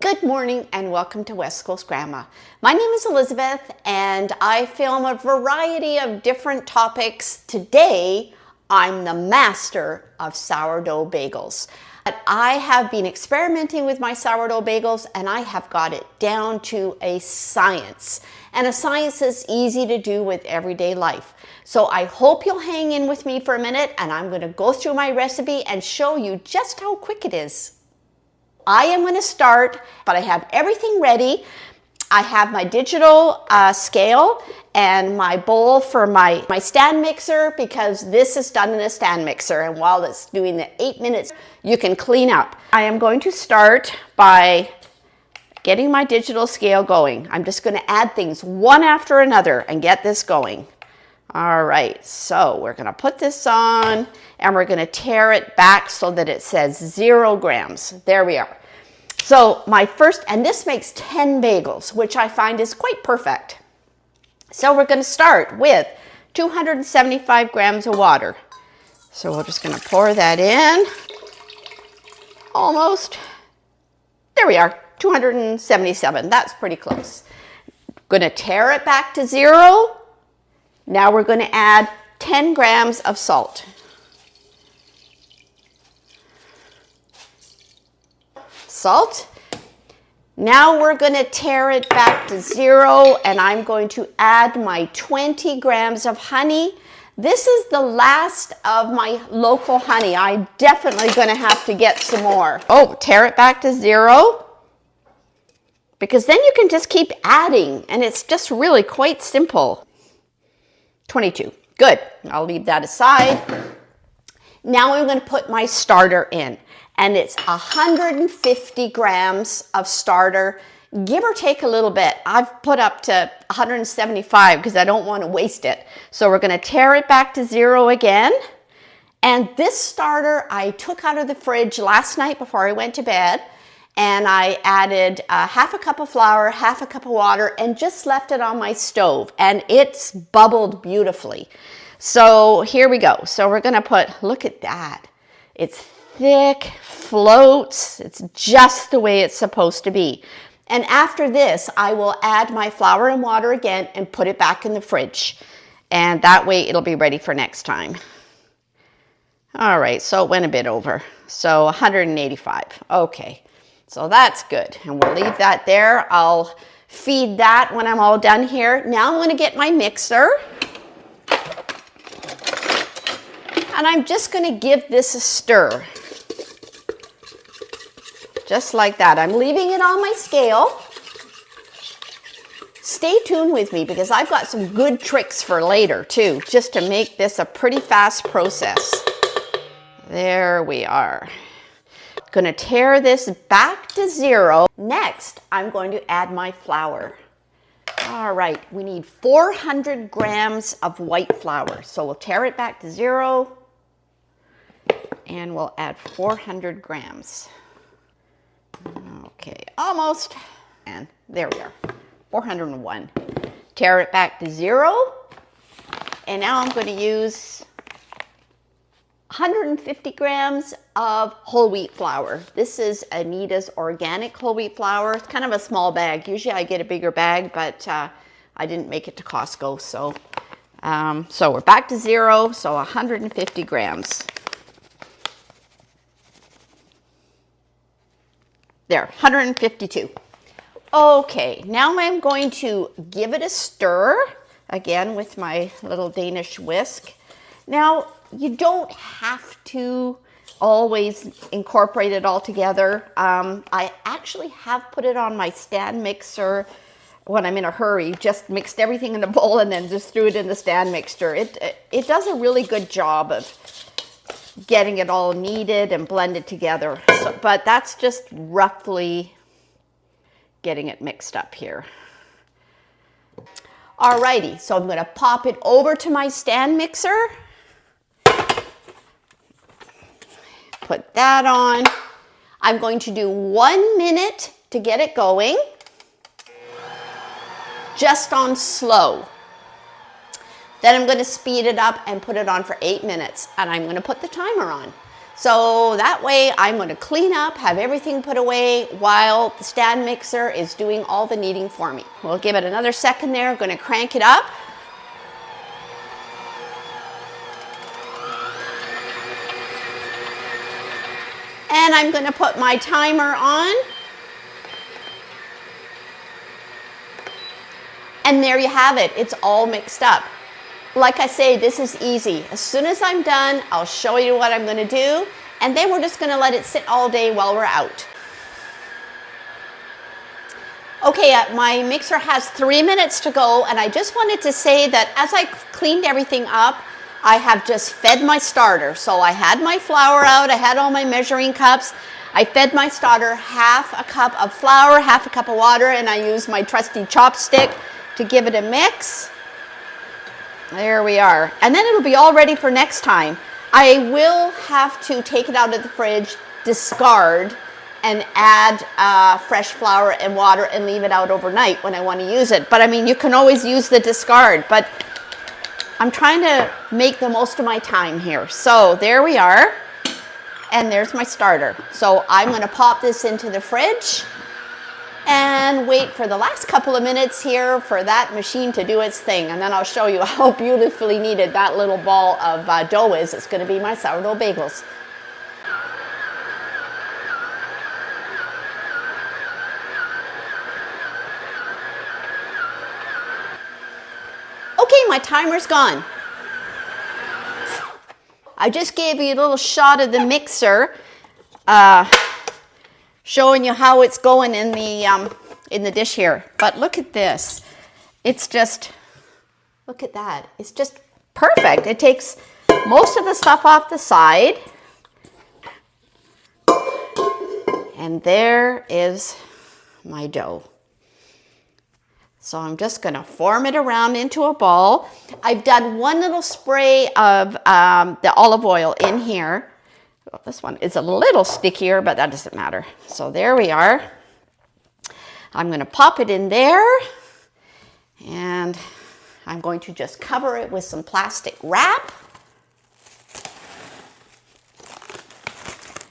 Good morning and welcome to West Coast Grandma. My name is Elizabeth and I film a variety of different topics. Today, I'm the master of sourdough bagels. I have been experimenting with my sourdough bagels and I have got it down to a science. And a science that's easy to do with everyday life. So I hope you'll hang in with me for a minute and I'm going to go through my recipe and show you just how quick it is. I am going to start, but I have everything ready. I have my digital scale and my bowl for my stand mixer because this is done in a stand mixer. And while it's doing the 8 minutes, you can clean up. I am going to start by getting my digital scale going. I'm just going to add things one after another and get this going. All right, so we're going to put this on and we're going to tear it back so that it says 0 grams. There we are. So my first, and this makes 10 bagels, which I find is quite perfect. So we're going to start with 275 grams of water. So we're just going to pour that in. Almost. There we are, 277. That's pretty close. Going to tear it back to 0. Now we're going to add 10 grams of salt. Salt. Now we're going to tear it back to 0 and I'm going to add my 20 grams of honey. This is the last of my local honey. I'm definitely going to have to get some more. Oh, tear it back to 0 because then you can just keep adding and it's just really quite simple. 22. Good. I'll leave that aside. Now I'm going to put my starter in. And it's 150 grams of starter, give or take a little bit. I've put up to 175 because I don't want to waste it. So we're going to tear it back to 0 again. And this starter I took out of the fridge last night before I went to bed. And I added half a cup of flour, half a cup of water, and just left it on my stove. And it's bubbled beautifully. So here we go. So we're going to put, look at that. It's thick, floats. It's just the way it's supposed to be. And after this, I will add my flour and water again and put it back in the fridge. And that way it'll be ready for next time. All right, so it went a bit over. So 185. Okay. So that's good, and we'll leave that there. I'll feed that when I'm all done here. Now I'm going to get my mixer, and I'm just going to give this a stir. Just like that. I'm leaving it on my scale. Stay tuned with me because I've got some good tricks for later too, just to make this a pretty fast process. There we are. Going to tear this back to 0. Next, I'm going to add my flour. All right, we need 400 grams of white flour. So we'll tear it back to 0 and we'll add 400 grams. Okay, almost. And there we are, 401. Tear it back to 0. And now I'm going to use 150 grams of whole wheat flour. This is Anita's organic whole wheat flour. It's kind of a small bag. Usually I get a bigger bag, but I didn't make it to Costco. So we're back to 0, so 150 grams. There, 152. Okay, now I'm going to give it a stir, again with my little Danish whisk. Now, you don't have to always incorporate it all together. I actually have put it on my stand mixer when I'm in a hurry, just mixed everything in a bowl and then just threw it in the stand mixer. It does a really good job of getting it all kneaded and blended together. So, but that's just roughly getting it mixed up here. Alrighty, so I'm going to pop it over to my stand mixer. Put that on. I'm going to do 1 minute to get it going, just on slow. Then I'm going to speed it up and put it on for 8 minutes, and I'm going to put the timer on. So that way I'm going to clean up, have everything put away while the stand mixer is doing all the kneading for me. We'll give it another second there. I'm going to crank it up. And I'm going to put my timer on. And there you have it. It's all mixed up. Like I say, this is easy. As soon as I'm done, I'll show you what I'm going to do. And then we're just going to let it sit all day while we're out. Okay, my mixer has 3 minutes to go. And I just wanted to say that as I cleaned everything up, I have just fed my starter. So I had my flour out. I had all my measuring cups. I fed my starter half a cup of flour, half a cup of water, and I used my trusty chopstick to give it a mix. There we are. And then it'll be all ready for next time. I will have to take it out of the fridge, discard, and add fresh flour and water and leave it out overnight when I want to use it. But I mean, you can always use the discard, but I'm trying to make the most of my time here. So there we are. And there's my starter. So I'm going to pop this into the fridge and wait for the last couple of minutes here for that machine to do its thing. And then I'll show you how beautifully kneaded that little ball of dough is. It's going to be my sourdough bagels. Okay, my timer's gone. I just gave you a little shot of the mixer, showing you how it's going in the dish here. But look at this. It's just, look at that. It's just perfect. It takes most of the stuff off the side. And there is my dough. So I'm just going to form it around into a ball. I've done one little spray of the olive oil in here. Well, this one is a little stickier, but that doesn't matter. So there we are. I'm going to pop it in there. And I'm going to just cover it with some plastic wrap.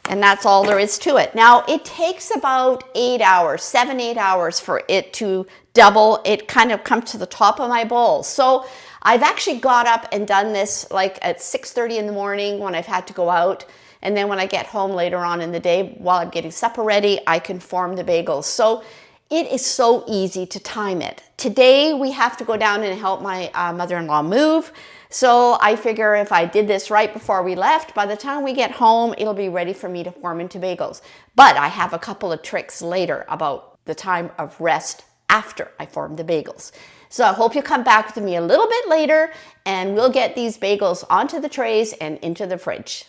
And that's all there is to it. Now, it takes about 8 hours, 7-8 hours for it to double. It kind of comes to the top of my bowl. So I've actually got up and done this like at 6:30 in the morning when I've had to go out. And then when I get home later on in the day, while I'm getting supper ready, I can form the bagels. So it is so easy to time it. Today, we have to go down and help my mother-in-law move. So I figure if I did this right before we left, by the time we get home, it'll be ready for me to form into bagels. But I have a couple of tricks later about the time of rest after I form the bagels. So I hope you come back with me a little bit later and we'll get these bagels onto the trays and into the fridge.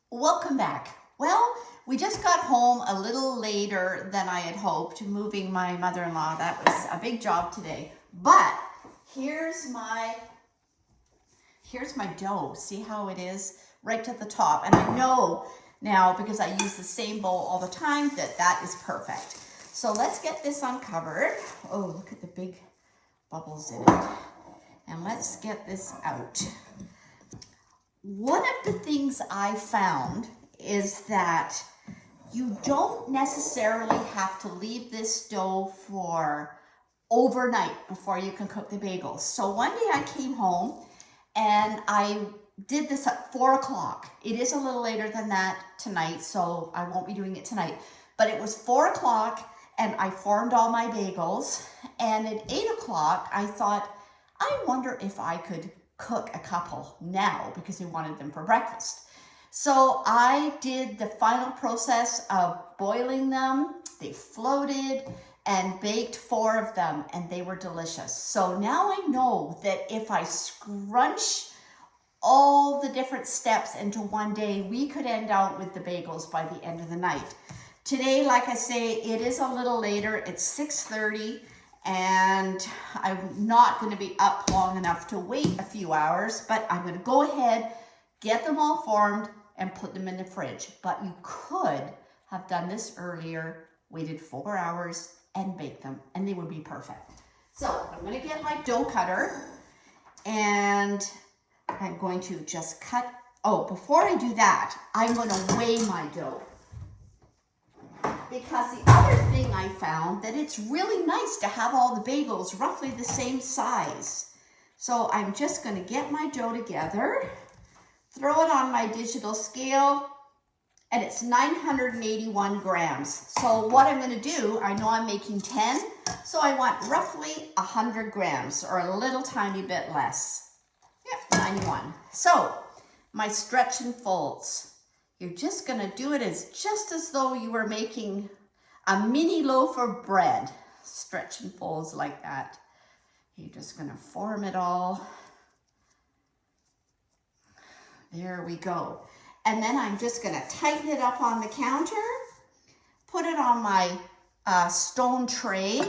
Welcome back. Well, we just got home a little later than I had hoped, moving my mother-in-law. That was a big job today. But here's my dough. See how it is right to the top. And I know now, because I use the same bowl all the time, that is perfect. So let's get this uncovered. Oh, look at the big bubbles in it. And let's get this out. One of the things I found is that you don't necessarily have to leave this dough for overnight before you can cook the bagels. So one day I came home and I did this at 4 o'clock. It is a little later than that tonight, so I won't be doing it tonight. But it was 4 o'clock and I formed all my bagels. And at 8 o'clock, I thought, I wonder if I could cook a couple now because we wanted them for breakfast. So I did the final process of boiling them. They floated and baked 4 of them and they were delicious. So now I know that if I scrunch all the different steps into one day, we could end out with the bagels by the end of the night. Today, like I say, it is a little later. It's 6:30 and I'm not going to be up long enough to wait a few hours, but I'm going to go ahead, get them all formed and put them in the fridge. But you could have done this earlier, waited 4 hours and baked them and they would be perfect. So I'm going to get my dough cutter and I'm going to just cut oh, before I do that, I'm going to weigh my dough. Because the other thing I found that it's really nice to have all the bagels roughly the same size. So I'm just going to get my dough together, throw it on my digital scale, and it's 981 grams. So what I'm going to do, I know I'm making 10, so I want roughly 100 grams or a little tiny bit less. Yep, 91. So my stretch and folds. You're just going to do it just as though you were making a mini loaf of bread. Stretch and folds like that. You're just going to form it all. There we go. And then I'm just going to tighten it up on the counter, put it on my stone tray.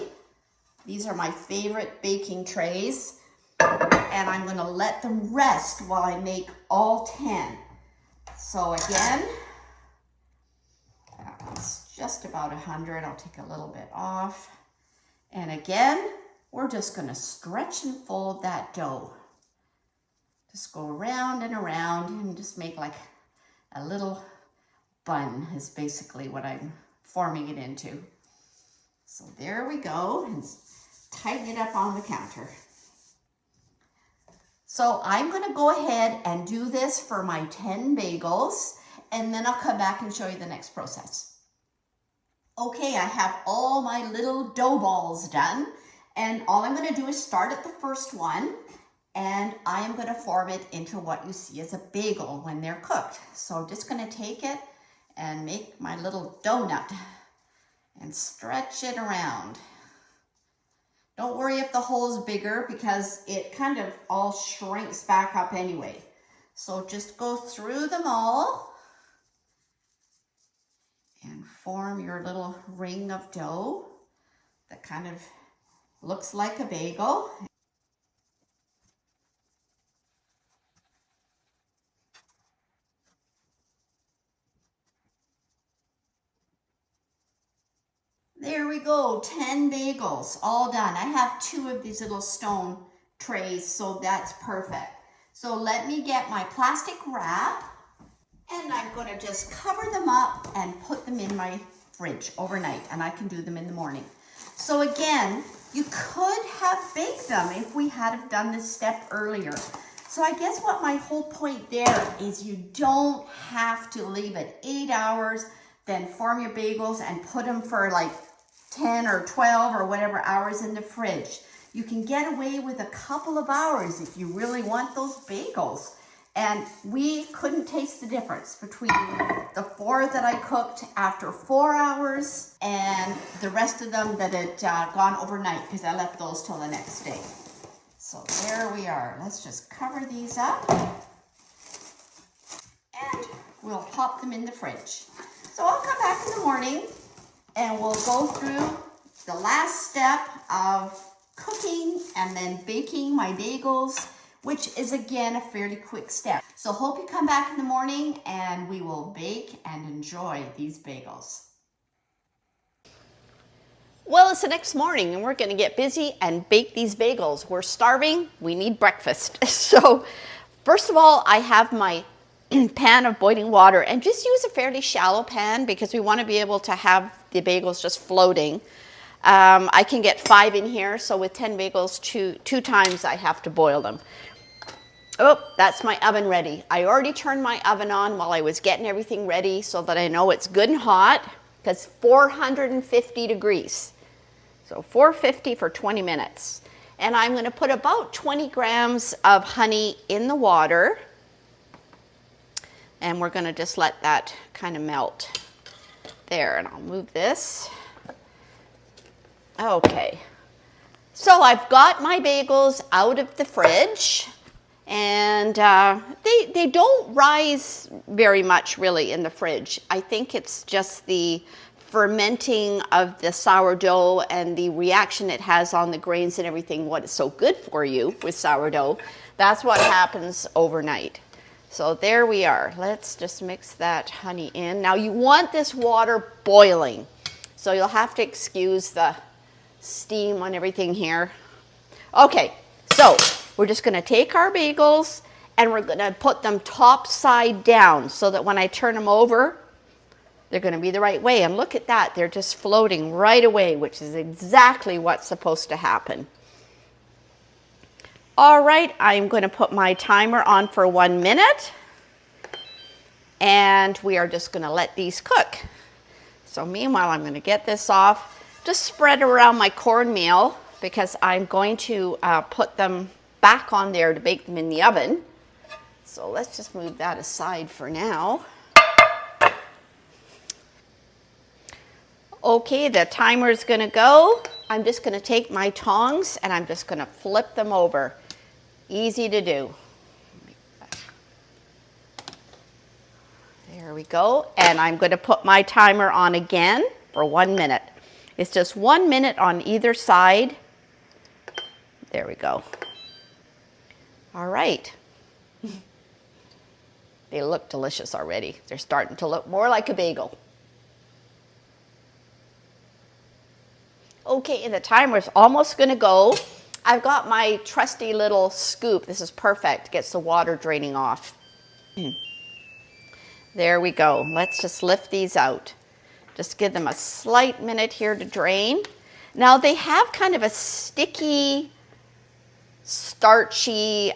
These are my favorite baking trays. And I'm going to let them rest while I make all 10. So again, that one's just about 100. I'll take a little bit off. And again, we're just going to stretch and fold that dough. Just go around and just make like a little bun is basically what I'm forming it into. So there we go, and tighten it up on the counter. So I'm going to go ahead and do this for my 10 bagels, and then I'll come back and show you the next process. Okay, I have all my little dough balls done, and all I'm going to do is start at the first one, and I am going to form it into what you see as a bagel when they're cooked. So I'm just going to take it and make my little donut and stretch it around. Don't worry if the hole is bigger because it kind of all shrinks back up anyway. So just go through them all and form your little ring of dough that kind of looks like a bagel. There we go, 10 bagels, all done. I have 2 of these little stone trays, so that's perfect. So let me get my plastic wrap, and I'm going to just cover them up and put them in my fridge overnight, and I can do them in the morning. So again, you could have baked them if we had have done this step earlier. So I guess what my whole point there is, you don't have to leave it 8 hours, then form your bagels and put them for like 10 or 12 or whatever hours in the fridge. You can get away with a couple of hours if you really want those bagels. And we couldn't taste the difference between the 4 that I cooked after 4 hours and the rest of them that had gone overnight, because I left those till the next day. So there we are. Let's just cover these up and we'll pop them in the fridge. So I'll come back in the morning and we'll go through the last step of cooking and then baking my bagels, which is again a fairly quick step. So hope you come back in the morning and we will bake and enjoy these bagels. Well, it's the next morning and we're going to get busy and bake these bagels. We're starving, we need breakfast. So first of all, I have my pan of boiling water, and just use a fairly shallow pan because we want to be able to have the bagels just floating. I can get 5 in here, so with 10 bagels, two times I have to boil them. Oh, that's my oven ready. I already turned my oven on while I was getting everything ready so that I know it's good and hot, because 450 degrees. So 450 for 20 minutes. And I'm going to put about 20 grams of honey in the water. And we're going to just let that kind of melt there. And I'll move this. Okay. So I've got my bagels out of the fridge. And they don't rise very much really in the fridge. I think it's just the fermenting of the sourdough and the reaction it has on the grains and everything, what is so good for you with sourdough. That's what happens overnight. So there we are. Let's just mix that honey in. Now you want this water boiling. So you'll have to excuse the steam on everything here. Okay, so we're just going to take our bagels and we're going to put them top side down so that when I turn them over, they're going to be the right way. And look at that, they're just floating right away, which is exactly what's supposed to happen. All right, I'm going to put my timer on for 1 minute, and we are just going to let these cook. So meanwhile, I'm going to get this off, just spread around my cornmeal because I'm going to put them back on there to bake them in the oven. So let's just move that aside for now. Okay, the timer is going to go. I'm just going to take my tongs and I'm just going to flip them over. Easy to do. There we go. And I'm going to put my timer on again for 1 minute. It's just 1 minute on either side. There we go. All right. They look delicious already. They're starting to look more like a bagel. Okay, and the timer's almost going to go. I've got my trusty little scoop. This is perfect. Gets the water draining off. There we go. Let's just lift these out. Just give them a slight minute here to drain. Now they have kind of a sticky, starchy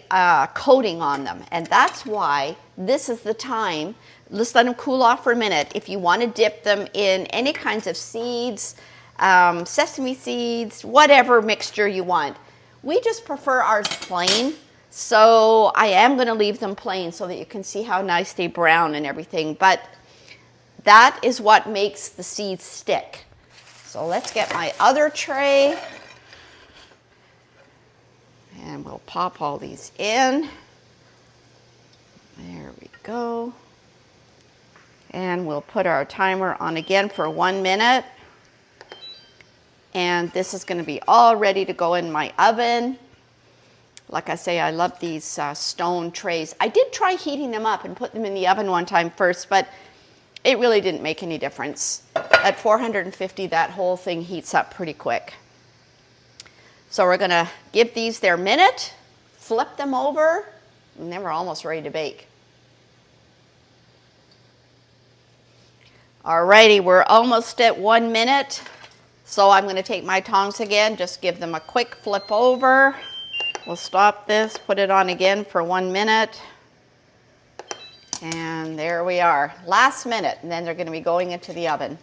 coating on them, and that's why this is the time. Let's let them cool off for a minute. If you want to dip them in any kinds of seeds, sesame seeds, whatever mixture you want. We just prefer ours plain, so I am going to leave them plain so that you can see how nice they brown and everything, but that is what makes the seeds stick. So let's get my other tray, and we'll pop all these in. There we go. And we'll put our timer on again for 1 minute. And this is going to be all ready to go in my oven. Like I say, I love these stone trays. I did try heating them up and put them in the oven one time first, but it really didn't make any difference. At 450, that whole thing heats up pretty quick. So we're going to give these their minute, flip them over, and then we're almost ready to bake. Alrighty, we're almost at 1 minute. So I'm going to take my tongs again, just give them a quick flip over. We'll stop this, put it on again for 1 minute. And there we are, last minute, and then they're going to be going into the oven.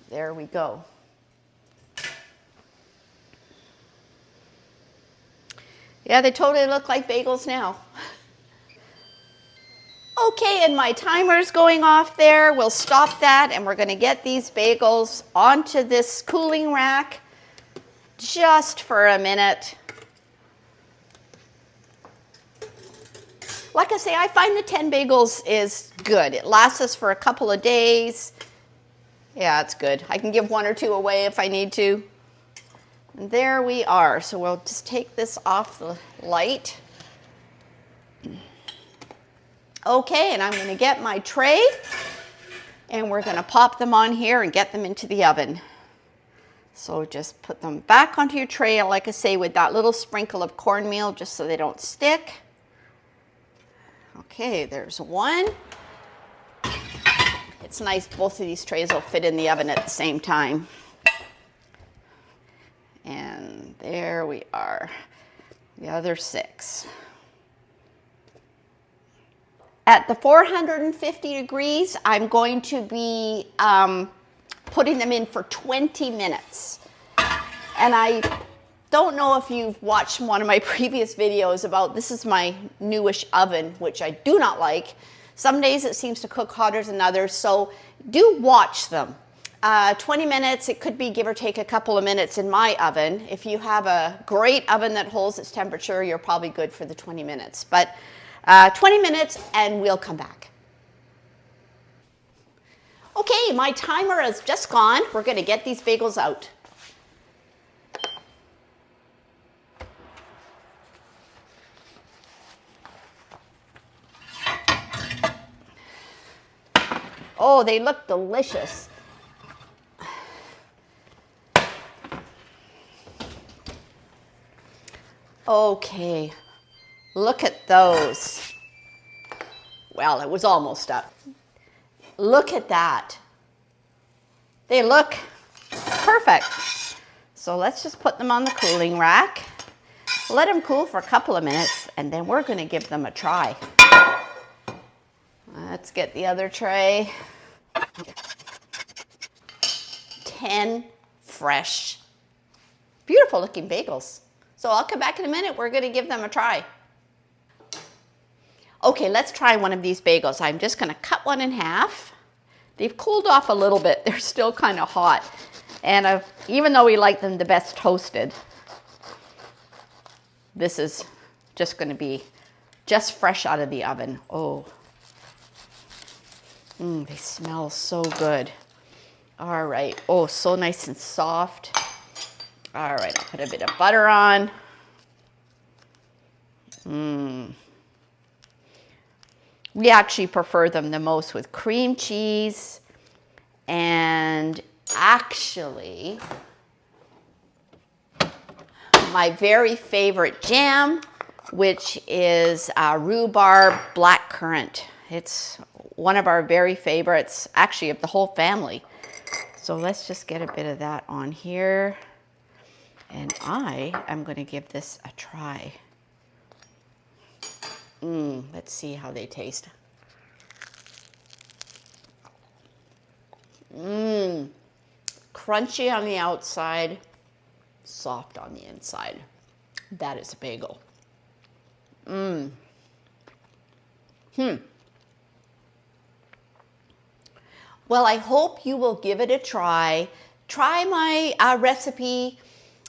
There we go. Yeah, they totally look like bagels now. Okay, and my timer's going off there. We'll stop that, and we're going to get these bagels onto this cooling rack just for a minute. Like I say, I find the 10 bagels is good. It lasts us for a couple of days. Yeah, it's good. I can give 1 or 2 away if I need to. And there we are. So we'll just take this off the light. Okay, and I'm going to get my tray, and we're going to pop them on here and get them into the oven. So just put them back onto your tray, like I say, with that little sprinkle of cornmeal, just so they don't stick. Okay, there's one. It's nice, both of these trays will fit in the oven at the same time. And there we are, the other 6. At the 450 degrees, I'm going to be putting them in for 20 minutes. And I don't know if you've watched one of my previous videos about, this is my newish oven, which I do not like. Some days it seems to cook hotter than others, so do watch them. 20 minutes, it could be give or take a couple of minutes in my oven. If you have a great oven that holds its temperature, you're probably good for the 20 minutes. But 20 minutes and we'll come back. Okay, my timer has just gone. We're going to get these bagels out. Oh, they look delicious. Okay, Look at those. Well, it was almost up. Look at that. They look perfect. So let's just put them on the cooling rack. Let them cool for a couple of minutes, and then we're going to give them a try. Let's get the other tray. 10 fresh, beautiful looking bagels. So I'll come back in a minute. We're going to give them a try. Okay, let's try one of these bagels. I'm just going to cut one in half. They've cooled off a little bit. They're still kind of hot. And even though we like them the best toasted, this is just going to be just fresh out of the oven. Oh, they smell so good. All right. Oh, so nice and soft. All right, I'll put a bit of butter on. We actually prefer them the most with cream cheese, and actually my very favorite jam, which is rhubarb blackcurrant. It's one of our very favorites, actually of the whole family. So let's just get a bit of that on here, and I am going to give this a try. Let's see how they taste. Crunchy on the outside, soft on the inside. That is a bagel. Well, I hope you will give it a try. Try my recipe.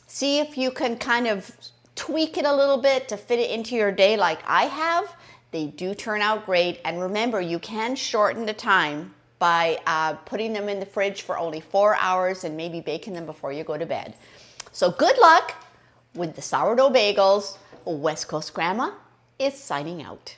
See if you can kind of tweak it a little bit to fit it into your day like I have. They do turn out great. And remember, you can shorten the time by putting them in the fridge for only 4 hours and maybe baking them before you go to bed. So good luck with the sourdough bagels. West Coast Grandma is signing out.